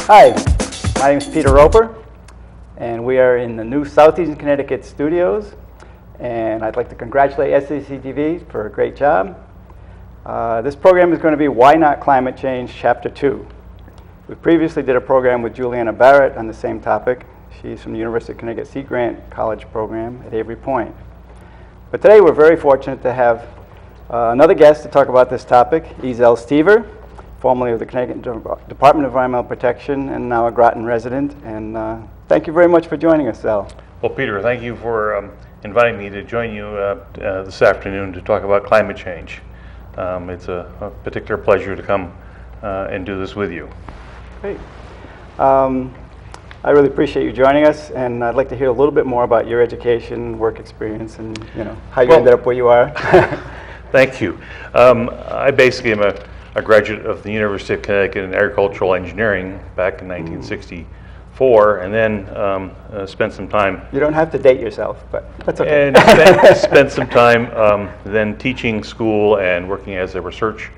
Hi, my name is Peter Roper, and we are in the new Southeastern Connecticut studios, and I'd like to congratulate SCCTV for a great job. This program is going to be Why Not Climate Change, Chapter 2. We previously did a program with Juliana Barrett on the same topic. She's from the University of Connecticut Sea Grant College program at Avery Point. But today we're very fortunate to have another guest to talk about this topic, Zell Steever, formerly of the Connecticut Department of Environmental Protection and now a Groton resident. And thank you very much for joining us, Zell. Well, Peter, thank you for inviting me to join you this afternoon to talk about climate change. It's a particular pleasure to come and do this with you. Great. I really appreciate you joining us, and I'd like to hear a little bit more about your education, work experience, and how you ended up where you are. Thank you. I basically am a graduate of the University of Connecticut in agricultural engineering back in 1964, and then spent some time. You don't have to date yourself, but that's okay. And spent some time then teaching school and working as a research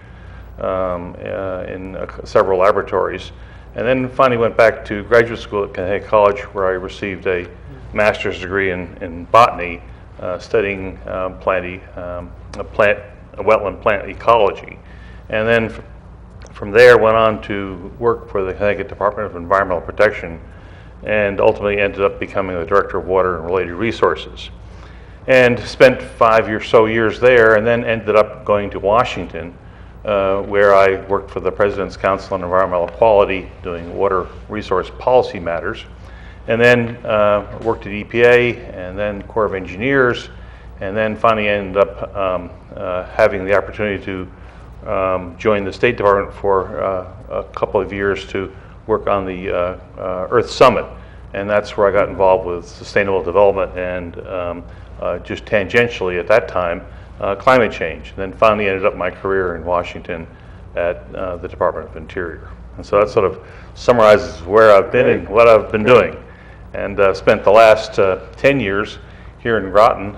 in several laboratories. And then finally went back to graduate school at Connecticut College, where I received a master's degree in botany, studying wetland plant ecology. And then from there went on to work for the Connecticut Department of Environmental Protection, and ultimately ended up becoming the Director of Water and Related Resources. And spent 5 or so years there, and then ended up going to Washington, where I worked for the President's Council on Environmental Quality, doing water resource policy matters, and then worked at EPA, and then Corps of Engineers, and then finally ended up having the opportunity to join the State Department for a couple of years to work on the Earth Summit, and that's where I got involved with sustainable development and just tangentially at that time climate change. And then finally ended up my career in Washington at the Department of Interior. And so that sort of summarizes where I've been and what I've been doing. And spent the last 10 years here in Groton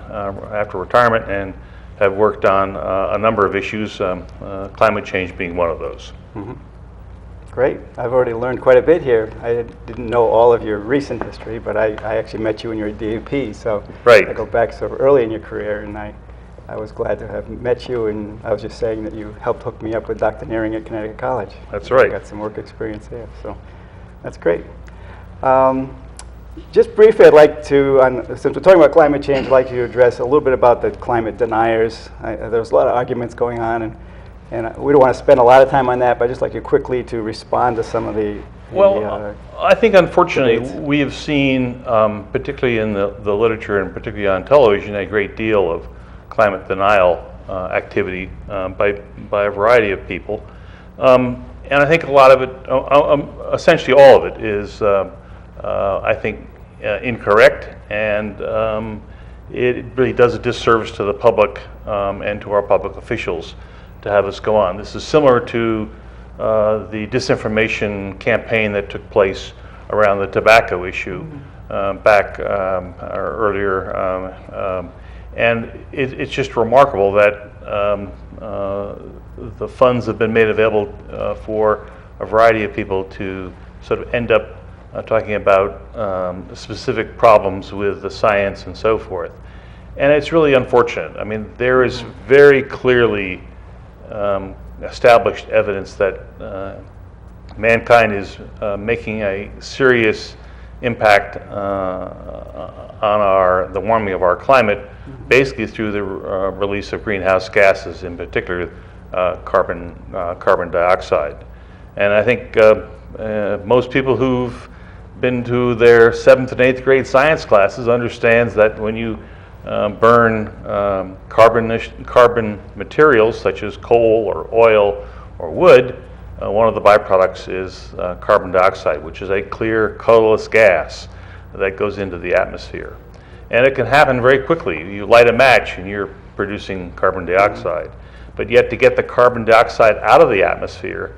after retirement, and have worked on a number of issues, climate change being one of those. Mm-hmm. Great. I've already learned quite a bit here. I didn't know all of your recent history, but I actually met you when you were at DAP, so right. I go back so early in your career, and I was glad to have met you, and I was just saying that you helped hook me up with Dr. Nearing at Connecticut College. That's right. I got some work experience there, so that's great. Just briefly, I'd like to, since we're talking about climate change, I'd like you to address a little bit about the climate deniers. There's a lot of arguments going on, and we don't want to spend a lot of time on that, but I'd just like you quickly to respond to some of the I think unfortunately debates. We have seen, particularly in the literature and particularly on television, a great deal of climate denial activity by a variety of people. And I think a lot of it, essentially all of it, is I think incorrect, and it really does a disservice to the public and to our public officials to have us go on. This is similar to the disinformation campaign that took place around the tobacco issue back earlier, and it's just remarkable that the funds have been made available for a variety of people to sort of end up talking about specific problems with the science and so forth. And it's really unfortunate. I mean, there is very clearly established evidence that mankind is making a serious impact on the warming of our climate, basically through the release of greenhouse gases, in particular carbon dioxide. And I think most people who've been to their 7th and 8th grade science classes understands that when you burn carbon materials such as coal or oil or wood, one of the byproducts is carbon dioxide, which is a clear, colorless gas that goes into the atmosphere. And it can happen very quickly. You light a match and you're producing carbon dioxide. But yet to get the carbon dioxide out of the atmosphere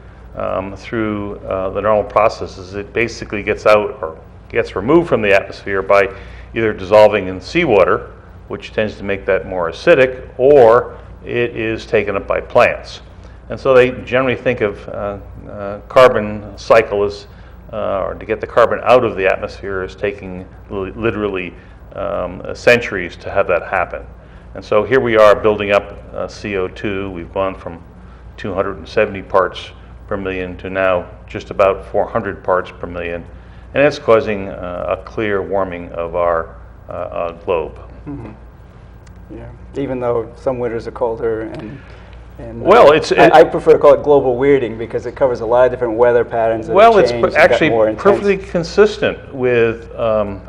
through the normal processes, it basically gets out or gets removed from the atmosphere by either dissolving in seawater, which tends to make that more acidic, or it is taken up by plants. And so they generally think of carbon cycle as or to get the carbon out of the atmosphere is taking literally centuries to have that happen. And so here we are building up CO2. We've gone from 270 parts per million to now just about 400 parts per million. And it's causing a clear warming of our globe. Mm-hmm. Yeah, even though some winters are colder and well, I prefer to call it global weirding because it covers a lot of different weather patterns. That well, have it's changed actually and got more perfectly intense. consistent with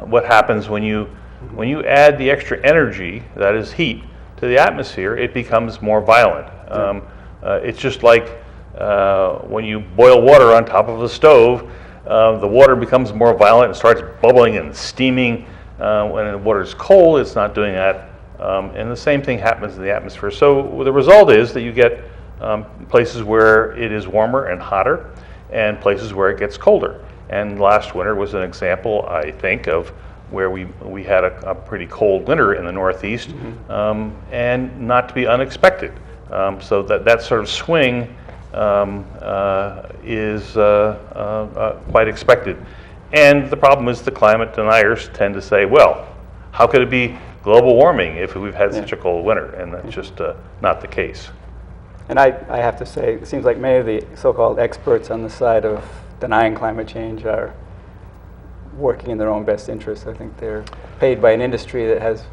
what happens when you add the extra energy, that is heat, to the atmosphere. It becomes more violent. It's just like when you boil water on top of a stove, the water becomes more violent and starts bubbling and steaming. When the water is cold, it's not doing that. And the same thing happens in the atmosphere. So the result is that you get places where it is warmer and hotter and places where it gets colder. And last winter was an example, I think, of where we had a pretty cold winter in the Northeast, and not to be unexpected. So that sort of swing is quite expected. And the problem is the climate deniers tend to say, well, how could it be global warming if we've had such a cold winter? And that's just not the case. And I have to say, it seems like many of the so-called experts on the side of denying climate change are working in their own best interest. I think they're paid by an industry that has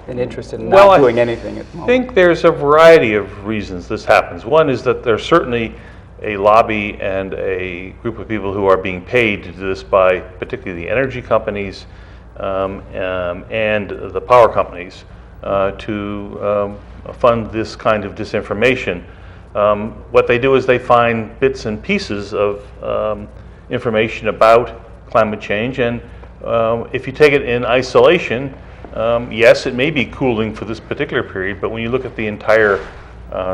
an interest in not doing anything at the moment. I think there's a variety of reasons this happens. One is that there's certainly a lobby and a group of people who are being paid to do this by particularly the energy companies and the power companies to fund this kind of disinformation. What they do is they find bits and pieces of information about climate change, and if you take it in isolation, yes, it may be cooling for this particular period, but when you look at the entire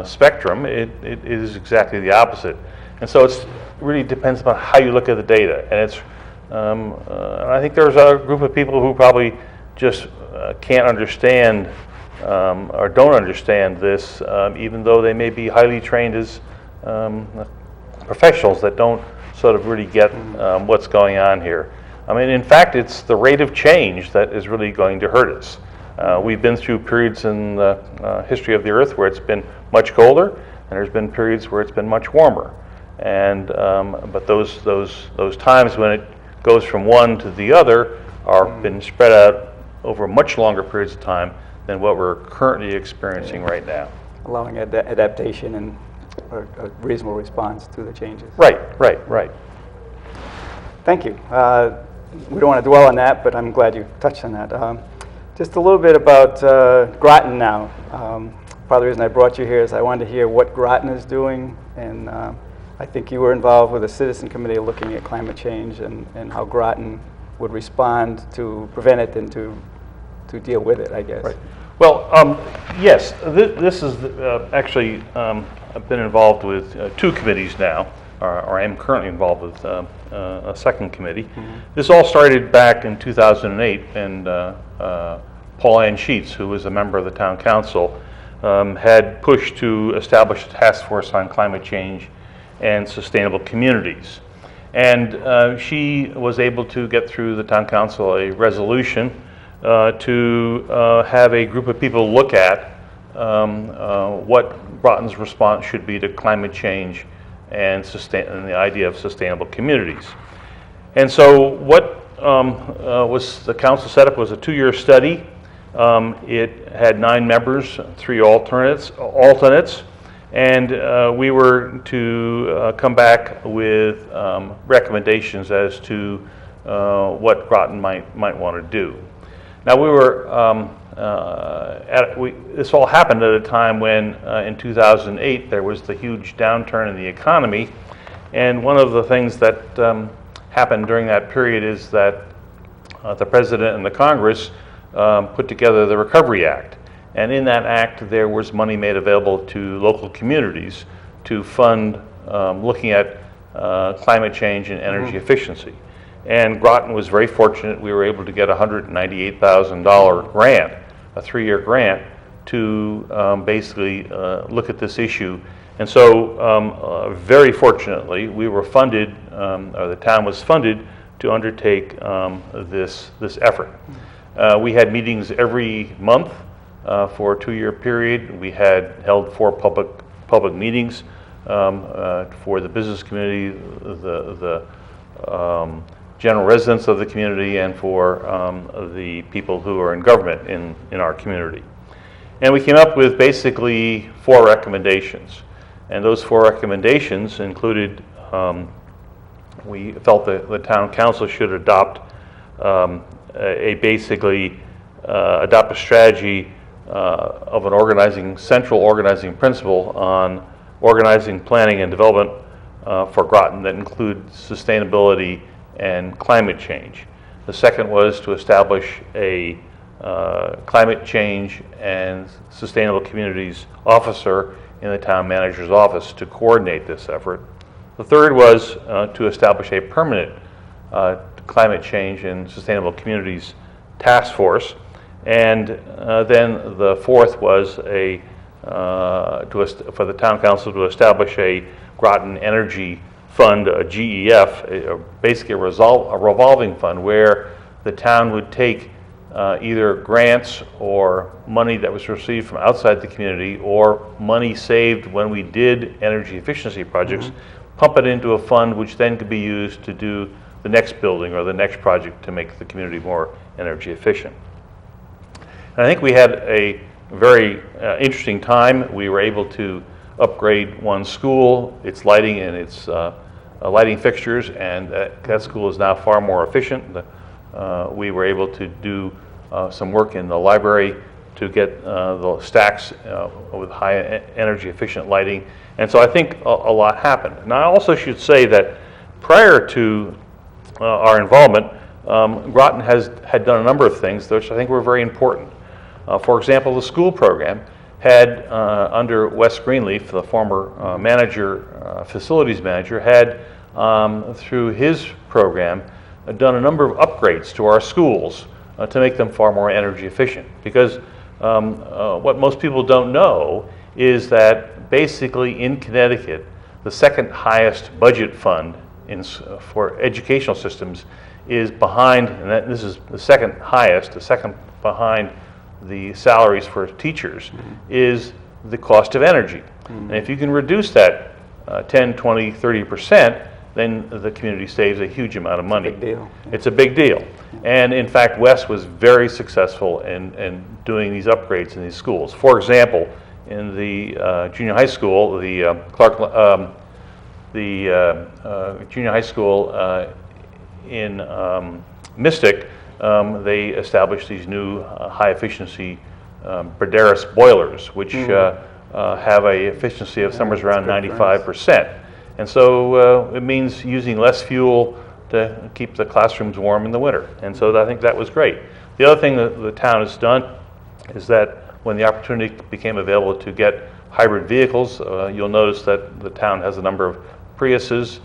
spectrum, it is exactly the opposite. And so it really depends upon how you look at the data. And it's I think there's a group of people who probably just can't understand or don't understand this, even though they may be highly trained as professionals that don't sort of really get what's going on here. I mean, in fact, it's the rate of change that is really going to hurt us. We've been through periods in the history of the Earth where it's been much colder, and there's been periods where it's been much warmer. And but those times when it goes from one to the other are been spread out over much longer periods of time than what we're currently experiencing right now. Allowing adaptation and a reasonable response to the changes. Right. Thank you. We don't want to dwell on that, but I'm glad you touched on that. Just a little bit about Groton now. Part of the reason I brought you here is I wanted to hear what Groton is doing, and I think you were involved with a citizen committee looking at climate change and how Groton would respond to prevent it and to deal with it, I guess. Right. Well, yes, this is actually, I've been involved with two committees now, or I am currently involved with a second committee. Mm-hmm. This all started back in 2008, and Paul Ann Sheets, who was a member of the town council, had pushed to establish a task force on climate change and sustainable communities. And she was able to get through the town council a resolution to have a group of people look at what Groton's response should be to climate change and the idea of sustainable communities. And so what was the council set up was a 2-year study. It had 9 members, 3 alternates, and we were to come back with recommendations as to what Groton might want to do. Now we were this all happened at a time when in 2008 there was the huge downturn in the economy, and one of the things that happened during that period is that the President and the Congress put together the Recovery Act, and in that act there was money made available to local communities to fund looking at climate change and energy efficiency. And Groton was very fortunate. We were able to get a $198,000 grant, a 3-year grant, to basically look at this issue. And so very fortunately, we were funded, or the town was funded to undertake this effort. We had meetings every month for a 2-year period. We had held 4 public meetings for the business community, the general residents of the community, and for the people who are in government in our community. And we came up with basically 4 recommendations. And those 4 recommendations included, we felt that the town council should adopt adopt a strategy of an central organizing principle on organizing, planning, and development for Groton that includes sustainability and climate change. The second was to establish a climate change and sustainable communities officer in the town manager's office to coordinate this effort. The third was to establish a permanent climate change and sustainable communities task force. And then the fourth was for the town council to establish a Groton Energy Fund, a GEF, basically a revolving fund where the town would take either grants or money that was received from outside the community or money saved when we did energy efficiency projects, pump it into a fund which then could be used to do the next building or the next project to make the community more energy efficient. And I think we had a very interesting time. We were able to upgrade one school, its lighting and its lighting fixtures, and that school is now far more efficient. We were able to do some work in the library to get the stacks with high energy efficient lighting. And so I think a lot happened. Now I also should say that prior to our involvement, Groton had done a number of things which I think were very important. For example, the school program had, under Wes Greenleaf, the former facilities manager, had, through his program, done a number of upgrades to our schools to make them far more energy efficient. Because what most people don't know is that basically in Connecticut, the second highest budget fund for educational systems is behind, and this is the second highest, the second behind the salaries for teachers, is the cost of energy. And if you can reduce that 10, 20, 30%, then the community saves a huge amount of money. It's a big deal. It's a big deal. And in fact, Wes was very successful in doing these upgrades in these schools. For example, in the junior high school, the junior high school in Mystic, they established these new high efficiency Braderis boilers, which have a efficiency of somewhere around 95%. And so it means using less fuel to keep the classrooms warm in the winter. And so I think that was great. The other thing that the town has done is that when the opportunity became available to get hybrid vehicles, you'll notice that the town has a number of Priuses,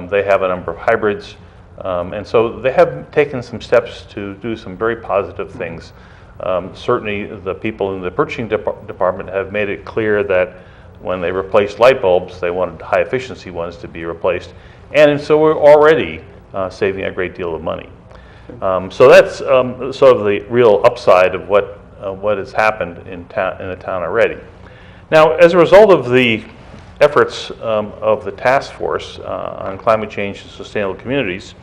they have a number of hybrids, and so they have taken some steps to do some very positive things. Certainly the people in the purchasing department have made it clear that when they replaced light bulbs, they wanted high efficiency ones to be replaced. And so we're already saving a great deal of money. So that's sort of the real upside of what has happened in the town already. Now, as a result of the efforts of the task force on climate change and sustainable communities,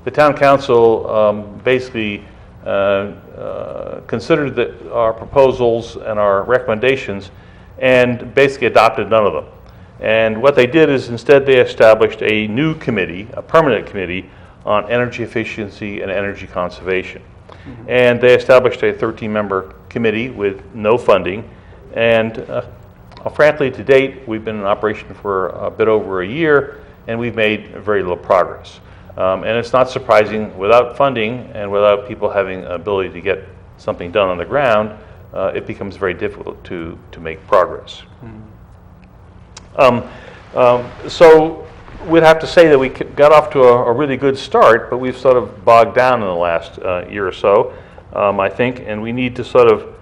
the town council basically considered our proposals and our recommendations and basically adopted none of them. And what they did is instead they established a new committee, a permanent committee on energy efficiency and energy conservation. And they established a 13-member committee with no funding. And frankly, to date, we've been in operation for a bit over a year, and we've made very little progress. And it's not surprising, without funding and without people having an ability to get something done on the ground, it becomes very difficult to make progress. So we'd have to say that we got off to a really good start, but we've sort of bogged down in the last year or so, I think, and we need to sort of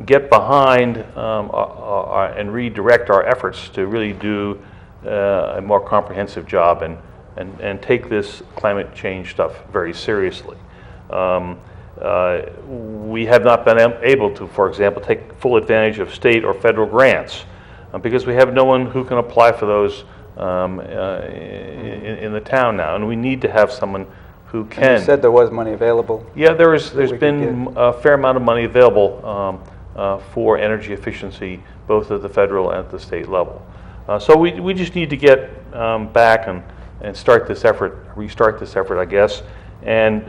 get behind and redirect our efforts to really do a more comprehensive job and and take this climate change stuff very seriously. We have not been able to, for example, take full advantage of state or federal grants because we have no one who can apply for those in the town now, and we need to have someone who can. And you said there was money available. Yeah, there's been a fair amount of money available for energy efficiency, both at the federal and at the state level. So we just need to get back and start this effort, restart this effort, I guess, and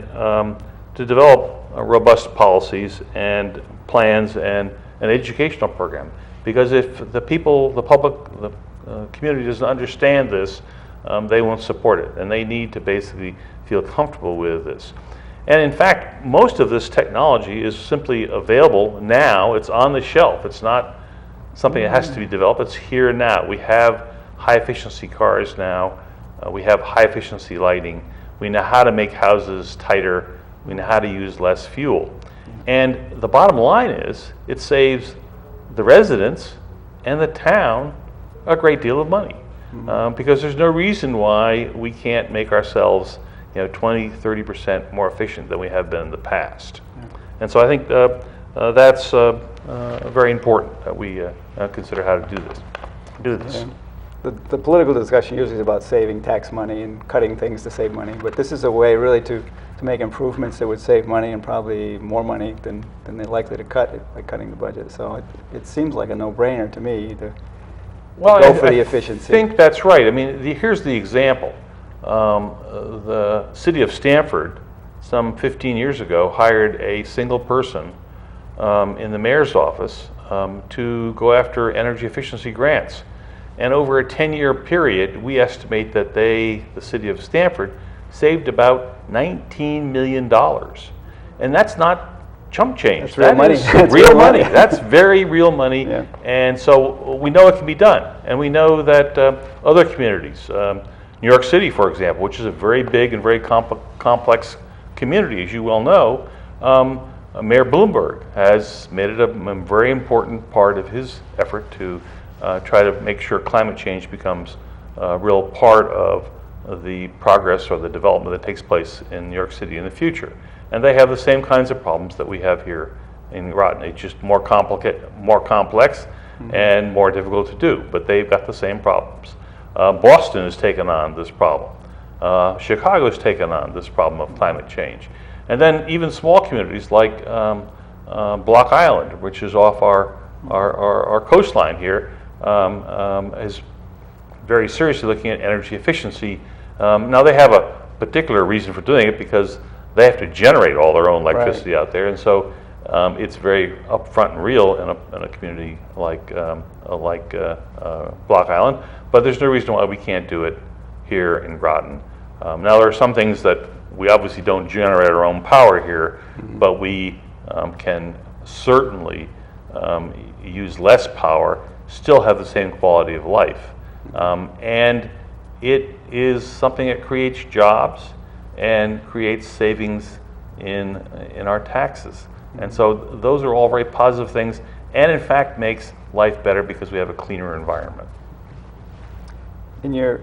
to develop robust policies and plans and an educational program. Because if the people, the public, the community doesn't understand this, they won't support it, and they need to basically feel comfortable with this. And in fact, most of this technology is simply available now. It's on the shelf. It's not something that has to be developed. It's here now. We have high efficiency cars now. We have high efficiency lighting. We know how to make houses tighter. We know how to use less fuel. And the bottom line is it saves the residents and the town a great deal of money. Because there's no reason why we can't make ourselves 20-30% more efficient than we have been in the past. And so I think that's very important that we consider how to do this. Yeah. The political discussion usually is about saving tax money and cutting things to save money, but this is a way really to make improvements that would save money and probably more money than they're likely to cut by cutting the budget. So it seems like a no-brainer to me to go for the efficiency. I think that's right. I mean, here's the example. The city of Stamford, some 15 years ago, hired a single person in the mayor's office to go after energy efficiency grants. And over a 10-year period, we estimate that the city of Stamford, saved about $19 million. And that's not chump change. That's real money. That's real money. That's very real money. Yeah. And so we know it can be done. And we know that other communities, New York City, for example, which is a very big and very complex community, as you well know, Mayor Bloomberg has made it a very important part of his effort to try to make sure climate change becomes a real part of the progress or the development that takes place in New York City in the future. And they have the same kinds of problems that we have here in Groton. It's just more complex and more difficult to do, but they've got the same problems. Boston has taken on this problem. Chicago has taken on this problem of climate change. And then even small communities like Block Island, which is off our coastline here, is very seriously looking at energy efficiency. Now they have a particular reason for doing it because they have to generate all their own electricity out there, and so it's very upfront and real in a community like Block Island. But there's no reason why we can't do it here in Groton. Now there are some things that we obviously don't generate our own power here, but we can certainly use less power, still have the same quality of life. And it is something that creates jobs and creates savings in our taxes. And so those are all very positive things, and in fact makes life better because we have a cleaner environment. In your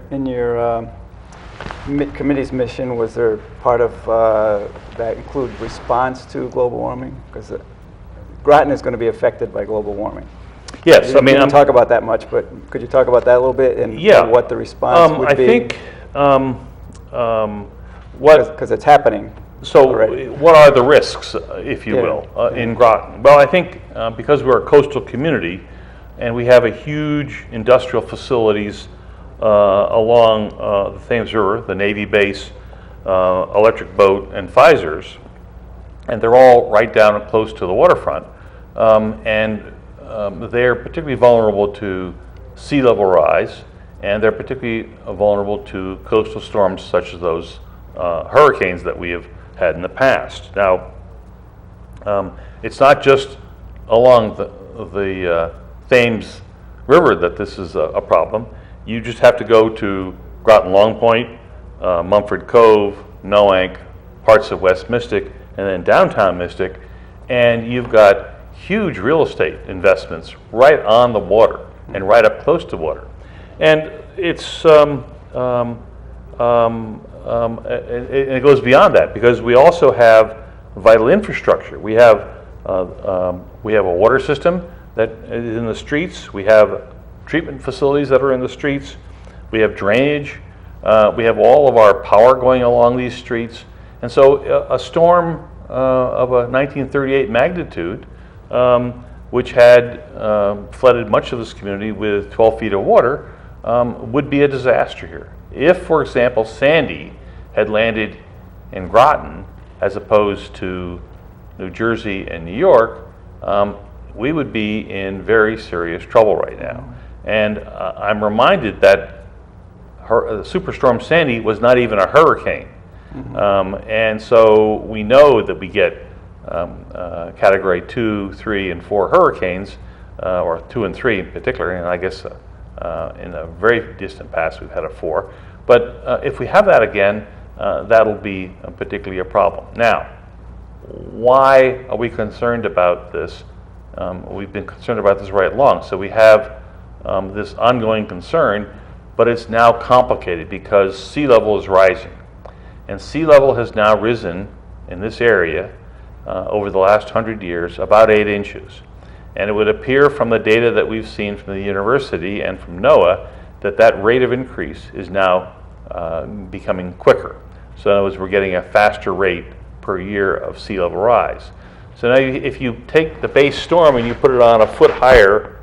committee's mission, was there part of that include response to global warming? Because Groton is going to be affected by global warming. Yes, I mean, we didn't talk about that much, but could you talk about that a little bit and what the response would be? I think because it's happening. So, already. What are the risks, if you will, in Groton? Well, I think because we're a coastal community and we have a huge industrial facilities along the Thames River, the Navy base, Electric Boat, and Pfizer's, and they're all right down close to the waterfront, and they're particularly vulnerable to sea level rise, and they're particularly vulnerable to coastal storms such as those hurricanes that we have had in the past. Now, it's not just along the Thames River that this is a problem. You just have to go to Groton Long Point, Mumford Cove, Noank, parts of West Mystic, and then downtown Mystic, and you've got huge real estate investments right on the water and right up close to water. And it's it goes beyond that, because we also have vital infrastructure. We have a water system that is in the streets. We have treatment facilities that are in the streets. We have drainage. We have all of our power going along these streets. And so a storm of a 1938 magnitude, which had flooded much of this community with 12 feet of water, would be a disaster here. If, for example, Sandy had landed in Groton as opposed to New Jersey and New York, we would be in very serious trouble right now. And I'm reminded that Superstorm Sandy was not even a hurricane. And so we know that we get category 2, 3, and 4 hurricanes, or 2 and 3 in particular, and I guess in a very distant past we've had a 4. But if we have that again, that'll be particularly a problem. Now, why are we concerned about this? We've been concerned about this right along. So we have this ongoing concern, but it's now complicated because sea level is rising. And sea level has now risen in this area over the last 100 years about 8 inches. And it would appear from the data that we've seen from the university and from NOAA that that rate of increase is now becoming quicker. So in other words, we're getting a faster rate per year of sea level rise. So now if you take the base storm and you put it on a foot higher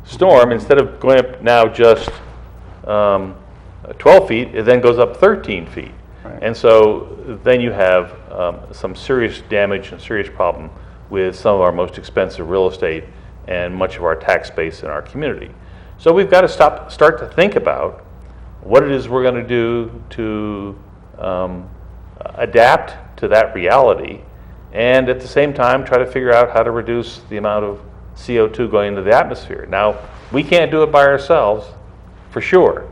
storm, instead of going up now just 12 feet, it then goes up 13 feet. Right. And so then you have some serious damage and serious problem with some of our most expensive real estate and much of our tax base in our community. So we've got to start to think about what it is we're going to do to adapt to that reality, and at the same time try to figure out how to reduce the amount of CO2 going into the atmosphere. Now, we can't do it by ourselves, for sure,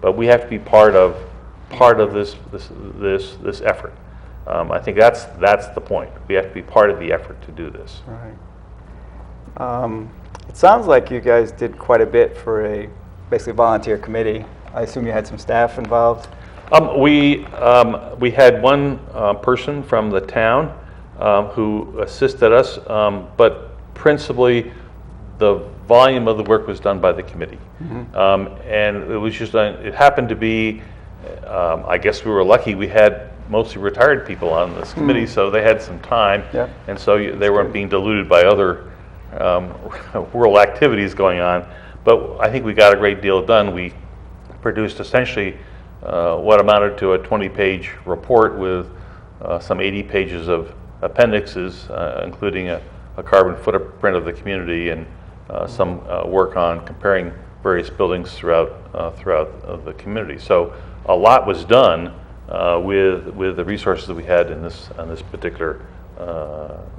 but we have to be part of this effort. I think that's the point. We have to be part of the effort to do this. Right. It sounds like you guys did quite a bit for a basically volunteer committee. I assume you had some staff involved? We had one person from the town who assisted us, but principally the volume of the work was done by the committee. And it was just, it happened to be, I guess we were lucky, we had mostly retired people on this committee, so they had some time, and so they weren't being diluted by other world activities going on. But I think we got a great deal done. We produced essentially what amounted to a 20-page report with some 80 pages of appendixes, including a carbon footprint of the community and some work on comparing various buildings throughout the community. So a lot was done with the resources that we had in on this particular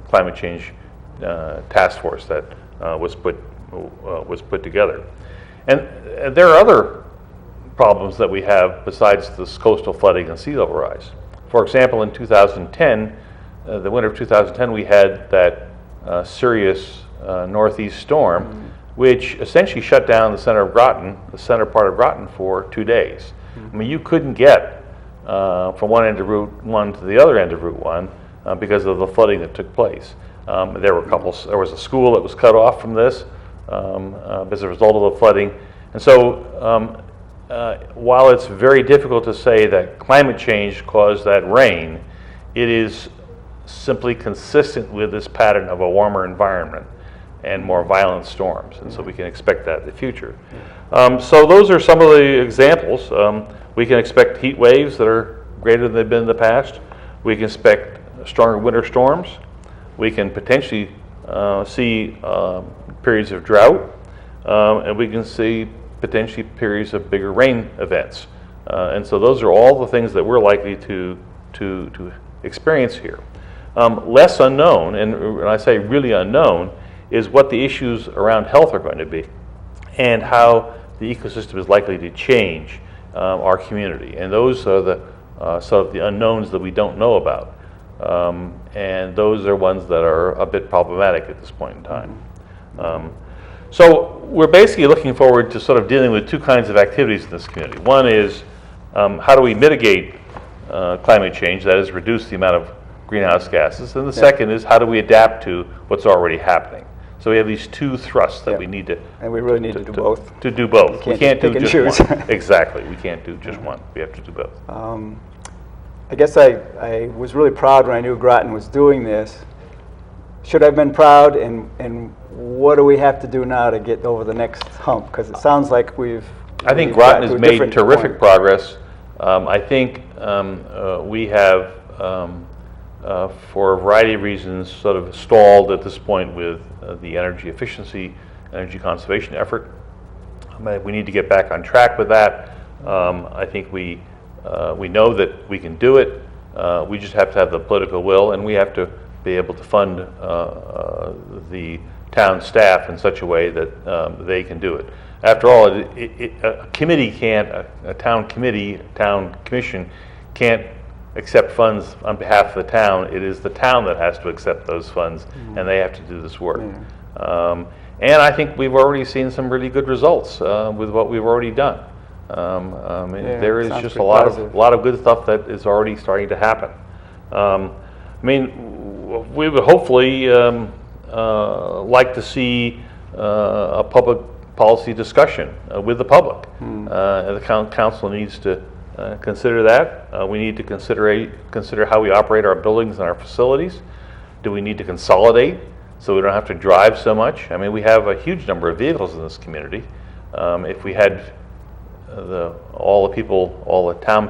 climate change task force that was put together. And there are other problems that we have besides this coastal flooding and sea level rise. For example, in 2010, the winter of 2010, we had that serious northeast storm, which essentially shut down the center part of Groton for 2 days. I mean, you couldn't get from one end of Route 1 to the other end of Route 1 because of the flooding that took place. There was a school that was cut off from this as a result of the flooding. And so while it's very difficult to say that climate change caused that rain, it is simply consistent with this pattern of a warmer environment and more violent storms, and so we can expect that in the future. So those are some of the examples. We can expect heat waves that are greater than they've been in the past. We can expect stronger winter storms. We can potentially see periods of drought, and we can see potentially periods of bigger rain events. And so those are all the things that we're likely to experience here. Less unknown, and when I say really unknown, is what the issues around health are going to be and how the ecosystem is likely to change our community. And those are the sort of the unknowns that we don't know about. And those are ones that are a bit problematic at this point in time. So we're basically looking forward to sort of dealing with two kinds of activities in this community. One is How do we mitigate climate change, that is, reduce the amount of greenhouse gases? And the second is, how do we adapt to what's already happening? So we have these two thrusts that we need to... And we really need to do both. To do both. We can't do just choose. one. Exactly. We can't do just one. We have to do both. I guess I was really proud when I knew Groton was doing this. Should I have been proud, and what do we have to do now to get over the next hump? Because it sounds like I think Groton has made terrific progress. I think we have, for a variety of reasons, sort of stalled at this point with the energy efficiency, energy conservation effort. We need to get back on track with that. I think we know that we can do it. We just have to have the political will, and we have to be able to fund the town staff in such a way that they can do it. After all, a committee can't, a town committee, town commission can't accept funds on behalf of the town. It is the town that has to accept those funds, and they have to do this work. And I think we've already seen some really good results with what we've already done. There is just a lot of good stuff that is already starting to happen. We would hopefully like to see a public policy discussion with the public. The council needs to consider that. We need to consider how we operate our buildings and our facilities. Do we need to consolidate so we don't have to drive so much? I mean, we have a huge number of vehicles in this community. If we had all the town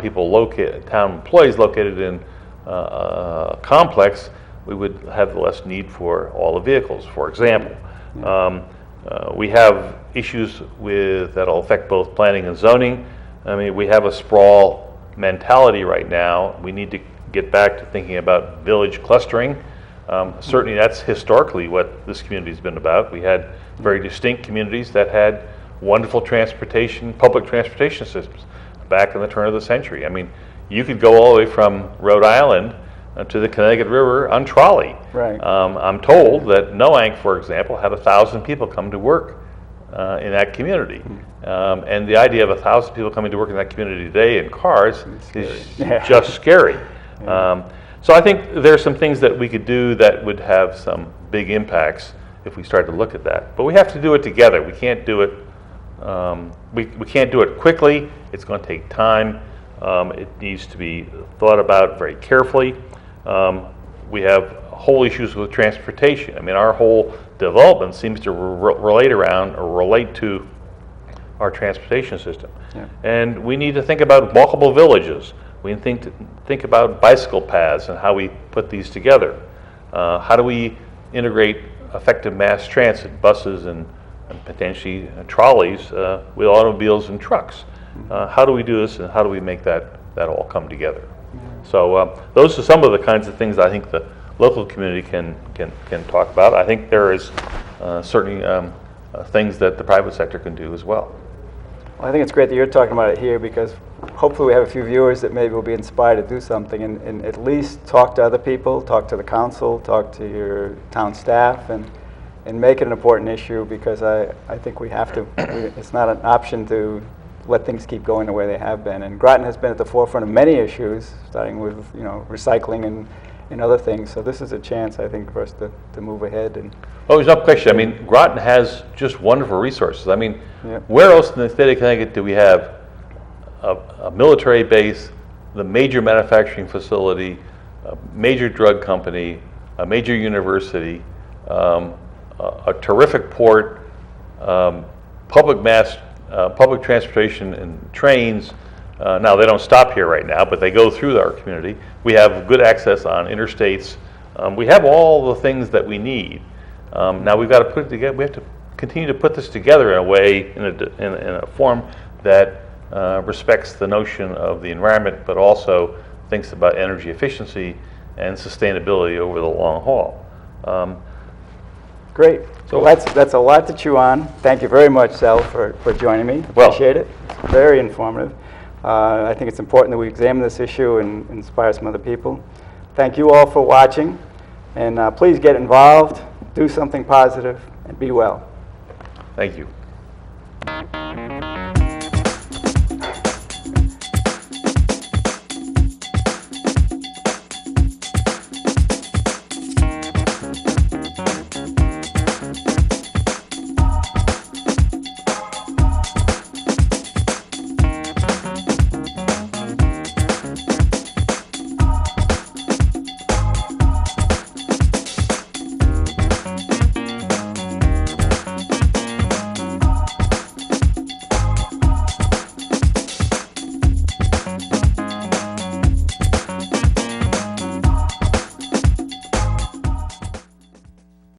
employees located in a complex, we would have less need for all the vehicles, for example. We have issues that'll affect both planning and zoning. I mean, we have a sprawl mentality right now. We need to get back to thinking about village clustering. Certainly that's historically what this community has been about. We had very distinct communities that had wonderful public transportation systems back in the turn of the century. I mean, you could go all the way from Rhode Island to the Connecticut River on trolley. Right. I'm told that Noank, for example, had 1,000 people come to work in that community. And the idea of 1,000 people coming to work in that community today in cars is just scary. So I think there's some things that we could do that would have some big impacts if we start to look at that. But we have to do it together. We can't do it. We can't do it quickly. It's going to take time. It needs to be thought about very carefully. We have whole issues with transportation. I mean, our whole development seems to relate to our transportation system. And we need to think about walkable villages. We need to think about bicycle paths and how we put these together. How do we integrate effective mass transit, buses and potentially trolleys with automobiles and trucks? How do we do this, and how do we make that all come together? So those are some of the kinds of things I think the local community can talk about. I think there is certainly things that the private sector can do as well. Well, I think it's great that you're talking about it here, because hopefully we have a few viewers that maybe will be inspired to do something and at least talk to other people, talk to the council, talk to your town staff, and make it an important issue, because I think we have to. It's not an option to let things keep going the way they have been. And Groton has been at the forefront of many issues, starting with recycling and other things. So this is a chance, I think, for us to move ahead. And oh, there's no question. I mean, Groton has just wonderful resources. I mean, where else in the state of Connecticut do we have a military base, the major manufacturing facility, a major drug company, a major university, a terrific port, public transportation and trains. Now, they don't stop here right now, but they go through our community. We have good access on interstates. We have all the things that we need. Now, we've got to put it together. We have to continue to put this together in a way, in a form that respects the notion of the environment, but also thinks about energy efficiency and sustainability over the long haul. Great. So that's a lot to chew on. Thank you very much, Zell, for joining me. Appreciate it. It's very informative. I think it's important that we examine this issue and inspire some other people. Thank you all for watching, and please get involved, do something positive, and be well. Thank you.